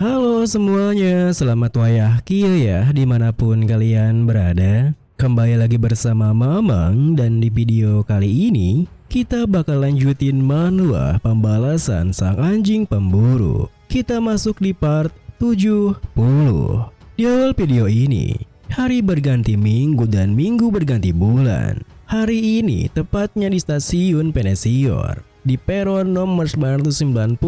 Halo semuanya, selamat wayahkia ya dimanapun kalian berada. Kembali lagi bersama Mamang dan di video kali ini kita bakal lanjutin manual pembalasan sang anjing pemburu. Kita masuk di part 70. Di awal video ini, hari berganti minggu dan minggu berganti bulan. Hari ini tepatnya di stasiun Penesior. Di peron nomor 999,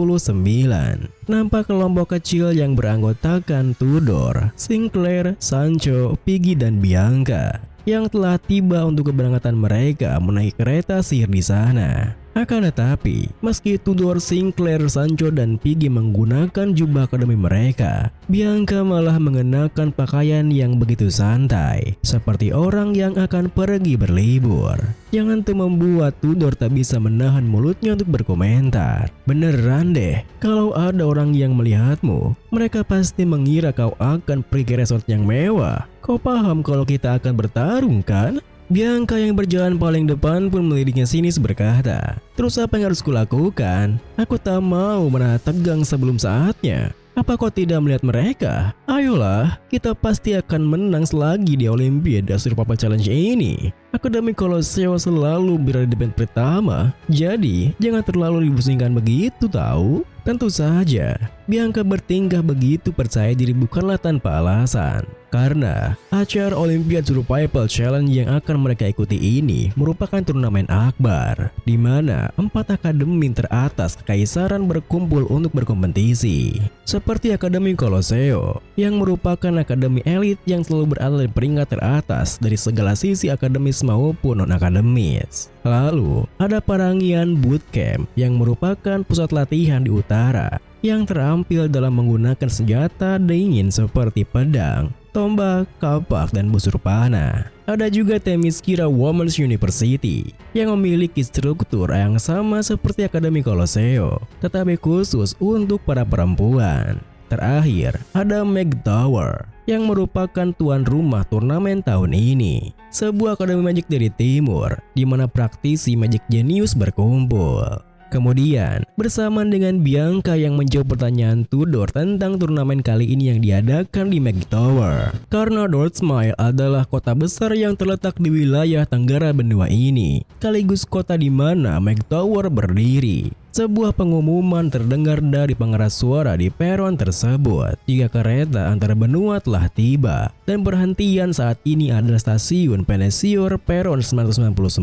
nampak kelompok kecil yang beranggotakan Tudor, Sinclair, Sancho, Piggy, dan Bianca yang telah tiba untuk keberangkatan mereka menaiki kereta sihir di sana. Akan tetapi, meski Tudor, Sinclair, Sancho, dan Piggy menggunakan jubah akademi mereka, Bianca malah mengenakan pakaian yang begitu santai, seperti orang yang akan pergi berlibur. Yang itu membuat Tudor tak bisa menahan mulutnya untuk berkomentar. Beneran deh, kalau ada orang yang melihatmu, mereka pasti mengira kau akan pergi ke resort yang mewah. Kau paham kalau kita akan bertarung kan? Bianca yang berjalan paling depan pun meliriknya sinis berkata, "Terus apa yang harus kulakukan? Aku tak mau menahan tegang sebelum saatnya. Apa kau tidak melihat mereka? Ayolah, kita pasti akan menang selagi di Olimpiade Survival Challenge ini. Akademi Colosseo selalu berada di band pertama, jadi jangan terlalu dibusingkan begitu tahu." Tentu saja, Bianca bertingkah begitu percaya diri bukanlah tanpa alasan. Karena acara Olimpiade Survival Challenge yang akan mereka ikuti ini merupakan turnamen akbar, di mana 4 akademi teratas kekaisaran berkumpul untuk berkompetisi. Seperti Akademi Colosseo, yang merupakan akademi elit yang selalu berada di peringkat teratas dari segala sisi akademis maupun non-akademis. Lalu, ada Parangian Bootcamp yang merupakan pusat latihan di utara, yang terampil dalam menggunakan senjata dingin seperti pedang, tombak, kapak, dan busur panah. Ada juga Themyscira Women's University yang memiliki struktur yang sama seperti Akademi Colosseo, tetapi khusus untuk para perempuan. Terakhir, ada Mag Tower yang merupakan tuan rumah turnamen tahun ini. Sebuah akademi magic dari timur, di mana praktisi magic genius berkumpul. Kemudian, bersamaan dengan Bianca yang menjawab pertanyaan Tudor tentang turnamen kali ini yang diadakan di Mag Tower. Karena Dordsmile adalah kota besar yang terletak di wilayah tenggara benua ini, sekaligus kota di mana Mag Tower berdiri. Sebuah pengumuman terdengar dari pengeras suara di peron tersebut jika kereta antar benua telah tiba, dan perhentian saat ini adalah stasiun Penesior peron 999.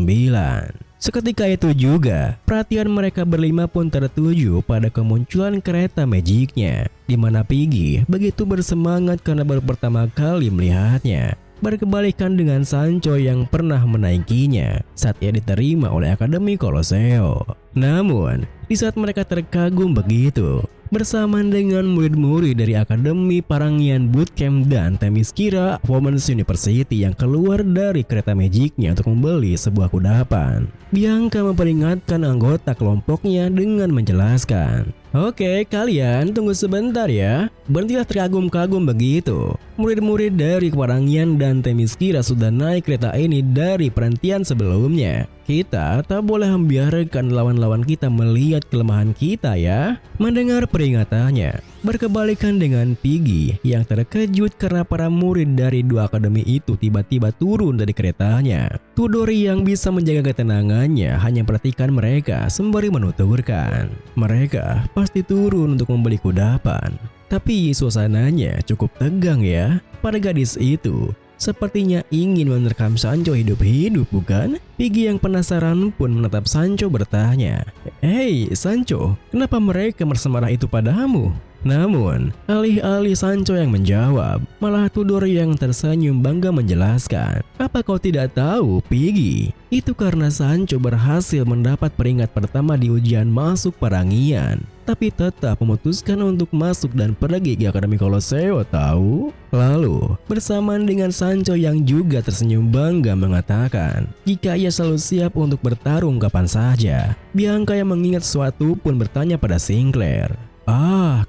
Seketika itu juga, perhatian mereka berlima pun tertuju pada kemunculan kereta magicnya, di mana Piggy begitu bersemangat karena baru pertama kali melihatnya. Berkebalikan dengan Sancho yang pernah menaikinya saat ia diterima oleh Akademi Colosseo. Namun, di saat mereka terkagum begitu, bersamaan dengan murid-murid dari Akademi Parangian Bootcamp dan Themyscira Women's University yang keluar dari kereta magicnya untuk membeli sebuah kudapan, Bianca memperingatkan anggota kelompoknya dengan menjelaskan, "Oke, kalian tunggu sebentar ya. Berhentilah terkagum-kagum begitu. Murid-murid dari Parangian dan Themyscira sudah naik kereta ini dari perhentian sebelumnya. Kita tak boleh membiarkan lawan-lawan kita melihat kelemahan kita ya." Mendengar peringatannya, berkebalikan dengan Piggy yang terkejut karena para murid dari 2 akademi itu tiba-tiba turun dari keretanya. Tudor yang bisa menjaga ketenangannya hanya perhatikan mereka sembari menuturkan, "Mereka pasti turun untuk membeli kudapan." Tapi suasananya cukup tegang ya. Pada gadis itu sepertinya ingin menerkam Sancho hidup-hidup bukan? Piggy yang penasaran pun menatap Sancho bertanya, "Hei Sancho, kenapa mereka bersemarah itu padamu?" Namun, alih-alih Sancho yang menjawab, malah Tudor yang tersenyum bangga menjelaskan, "Apa kau tidak tahu, Piggy? Itu karena Sancho berhasil mendapat peringkat pertama di ujian masuk Parangian, tapi tetap memutuskan untuk masuk dan pergi ke Akademi Colosseo tahu?" Lalu, bersamaan dengan Sancho yang juga tersenyum bangga mengatakan, jika ia selalu siap untuk bertarung kapan saja. Bianca yang mengingat sesuatu pun bertanya pada Sinclair,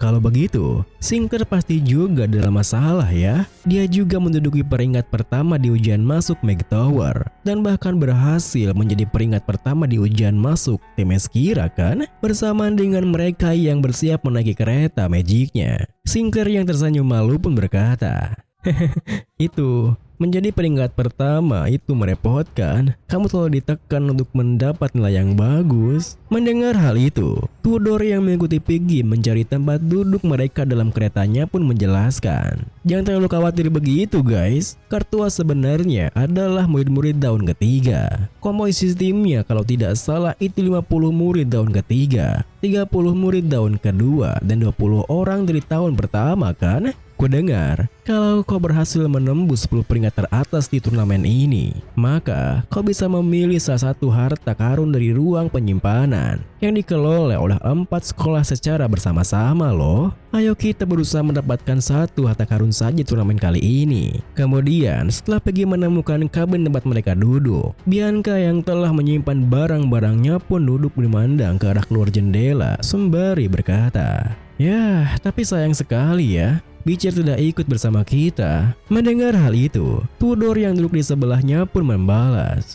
Kalau begitu, Sinclair pasti juga dalam masalah ya. Dia juga menduduki peringkat pertama di ujian masuk Mag Tower dan bahkan berhasil menjadi peringkat pertama di ujian masuk tim Eskira kan? Bersamaan dengan mereka yang bersiap menaiki kereta magicnya. Sinclair yang tersenyum malu pun berkata, itu menjadi peringkat pertama itu merepotkan. Kamu selalu ditekan untuk mendapat nilai yang bagus. Mendengar hal itu, Tudor yang mengikuti Piggy mencari tempat duduk mereka dalam keretanya pun menjelaskan, jangan terlalu khawatir begitu guys. Kartua sebenarnya adalah murid-murid tahun ketiga. Komposisi timnya kalau tidak salah itu 50 murid tahun ketiga, 30 murid tahun kedua, dan 20 orang dari tahun pertama kan? Ku dengar, kalau kau berhasil menembus 10 peringkat teratas di turnamen ini, maka kau bisa memilih salah satu harta karun dari ruang penyimpanan yang dikelola oleh 4 sekolah secara bersama-sama loh. Ayo kita berusaha mendapatkan satu harta karun saja di turnamen kali ini. Kemudian setelah pergi menemukan kabin tempat mereka duduk, Bianca yang telah menyimpan barang-barangnya pun duduk memandang ke arah keluar jendela sembari berkata, ya tapi sayang sekali ya, Beecher tidak ikut bersama kita. Mendengar hal itu, Tudor yang duduk di sebelahnya pun membalas,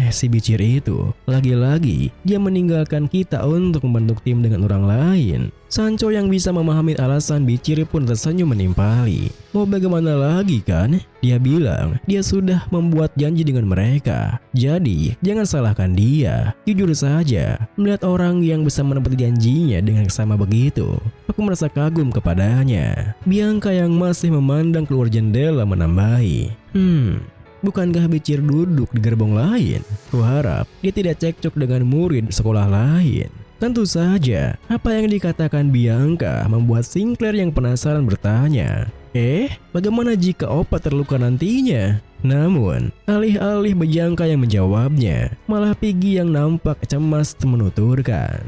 si Beecher itu, lagi-lagi dia meninggalkan kita untuk membentuk tim dengan orang lain. Sancho yang bisa memahami alasan Beecher pun tersenyum menimpali. Mau bagaimana lagi kan? Dia bilang dia sudah membuat janji dengan mereka. Jadi jangan salahkan dia. Jujur saja, melihat orang yang bisa menepati janjinya dengan sama begitu, aku merasa kagum kepadanya. Bianca yang masih memandang keluar jendela menambahi, bukankah Beecher duduk di gerbong lain? Kuharap dia tidak cekcok dengan murid sekolah lain. Tentu saja, apa yang dikatakan Bianca membuat Sinclair yang penasaran bertanya, bagaimana jika Opa terluka nantinya? Namun, alih-alih Bianca yang menjawabnya, malah Piggy yang nampak cemas menuturkan,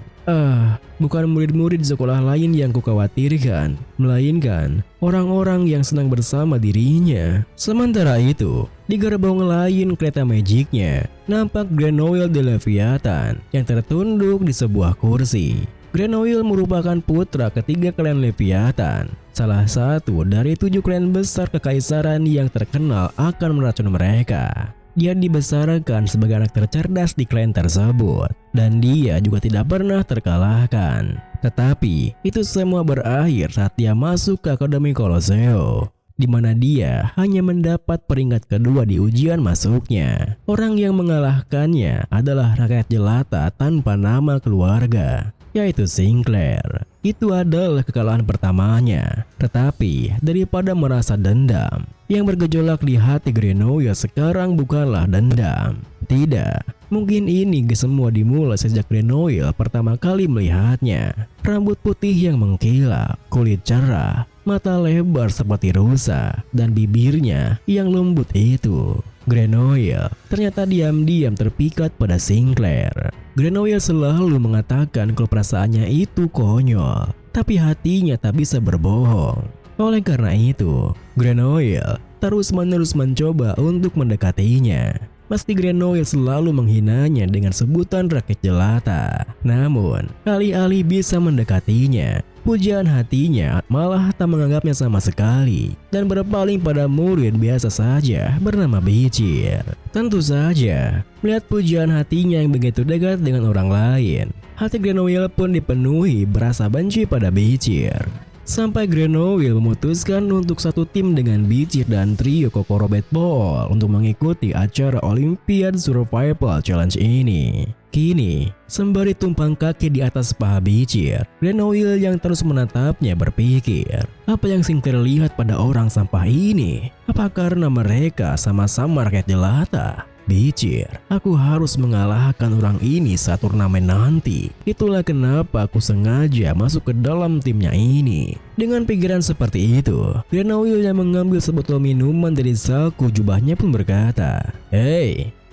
bukan murid-murid sekolah lain yang kukhawatirkan, melainkan orang-orang yang senang bersama dirinya. Sementara itu, di gerbong lain kereta magicnya, nampak Grenoille de Leviathan yang tertunduk di sebuah kursi. Grenoille merupakan putra ketiga klan Leviathan, salah satu dari 7 klan besar kekaisaran yang terkenal akan meracun mereka. Dia dibesarkan sebagai anak tercerdas di klan tersebut, dan dia juga tidak pernah terkalahkan. Tetapi itu semua berakhir saat dia masuk ke Akademi Colosseo, di mana dia hanya mendapat peringkat kedua di ujian masuknya. Orang yang mengalahkannya adalah rakyat jelata tanpa nama keluarga, yaitu Sinclair. Itu adalah kekalahan pertamanya. Tetapi daripada merasa dendam, yang bergejolak di hati Grenoille sekarang bukanlah dendam. Tidak, mungkin ini semua dimulai sejak Grenoille pertama kali melihatnya. Rambut putih yang mengkilap, kulit cerah, mata lebar seperti rusa, dan bibirnya yang lembut itu. Grenoille ternyata diam-diam terpikat pada Sinclair. Grenoille selalu mengatakan kalau perasaannya itu konyol, tapi hatinya tak bisa berbohong. Oleh karena itu, Grenoille terus-menerus mencoba untuk mendekatinya. Meski Grenoille selalu menghinanya dengan sebutan rakyat jelata, namun alih-alih bisa mendekatinya, pujaan hatinya malah tak menganggapnya sama sekali dan berpaling pada murid biasa saja bernama Beecher. Tentu saja, melihat pujian hatinya yang begitu dekat dengan orang lain, hati Grenoille pun dipenuhi berasa benci pada Beecher. Sampai Grenoille memutuskan untuk satu tim dengan Beecher dan trio Coco Robot Ball untuk mengikuti acara Olympiad Survival Challenge ini. Kini, sembari tumpang kaki di atas paha Beecher, Grenoille yang terus menatapnya berpikir, apa yang Sinclair lihat pada orang sampah ini? Apa karena mereka sama-sama rakyat jelata? Beecher, aku harus mengalahkan orang ini saat turnamen nanti. Itulah kenapa aku sengaja masuk ke dalam timnya ini. Dengan pikiran seperti itu, Grenoille yang mengambil sebotol minuman dari saku jubahnya pun berkata,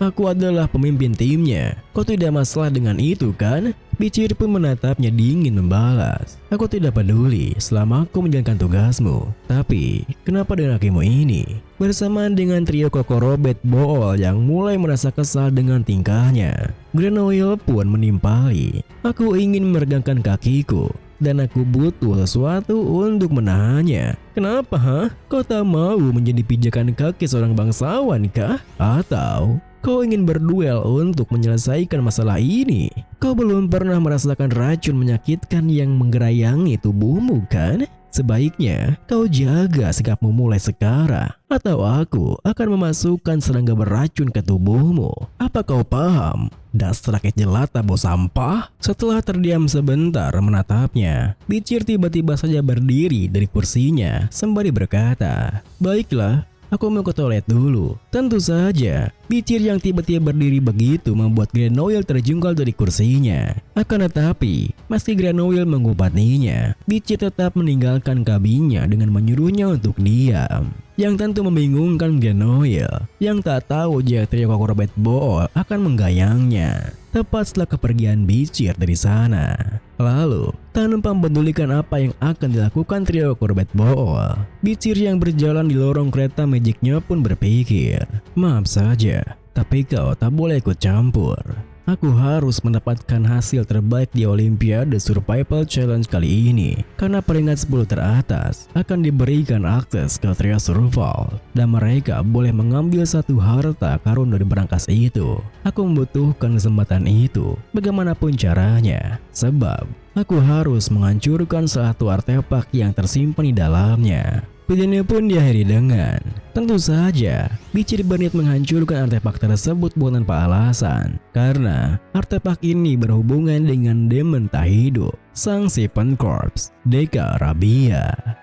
aku adalah pemimpin timnya. Kau tidak masalah dengan itu kan? Beecher pun menatapnya dingin membalas, aku tidak peduli selama aku menjalankan tugasmu. Tapi, kenapa dengan kakimu ini? Bersamaan dengan trio Coco Robot Ball yang mulai merasa kesal dengan tingkahnya, Grenoille pun menimpali, aku ingin meregangkan kakiku. dan aku butuh sesuatu untuk menahannya. Kenapa, ha? Kau tak mau menjadi pijakan kaki seorang bangsawan kah? Atau kau ingin berduel untuk menyelesaikan masalah ini? Kau belum pernah merasakan racun menyakitkan yang menggerayangi tubuhmu kan? Sebaiknya kau jaga sikapmu mulai sekarang, atau aku akan memasukkan serangga beracun ke tubuhmu. Apa kau paham? Dasar rakyat jelata bau sampah. Setelah terdiam sebentar menatapnya, Bicir tiba-tiba saja berdiri dari kursinya sembari berkata, "Baiklah, aku mau ke toilet dulu." Tentu saja, Bicir yang tiba-tiba berdiri begitu membuat Granoil terjungkal dari kursinya. Akan tetapi, meski Granoil mengobatinya, Bicir tetap meninggalkan kabinnya dengan menyuruhnya untuk diam. Yang tentu membingungkan Granoil, yang tak tahu jika trio Corbett Bool akan menggayangnya tepat setelah kepergian Bicir dari sana. Lalu, tanpa mempedulikan apa yang akan dilakukan trio Corbett Bool, Bicir yang berjalan di lorong kereta magicnya pun berpikir, "Maaf saja, tapi kau tak boleh ikut campur. Aku harus mendapatkan hasil terbaik di Olimpiade Survival Challenge kali ini, karena peringkat 10 teratas akan diberikan akses ke trio survival, dan mereka boleh mengambil satu harta karun dari berangkas itu. Aku membutuhkan kesempatan itu bagaimanapun caranya, sebab aku harus menghancurkan satu artefak yang tersimpan di dalamnya." Videonya pun diakhiri dengan, tentu saja Bicir berniat menghancurkan artefak tersebut bukan tanpa alasan, karena artefak ini berhubungan dengan demon tak hidup, sang Seven Corpse, Deka Rabia.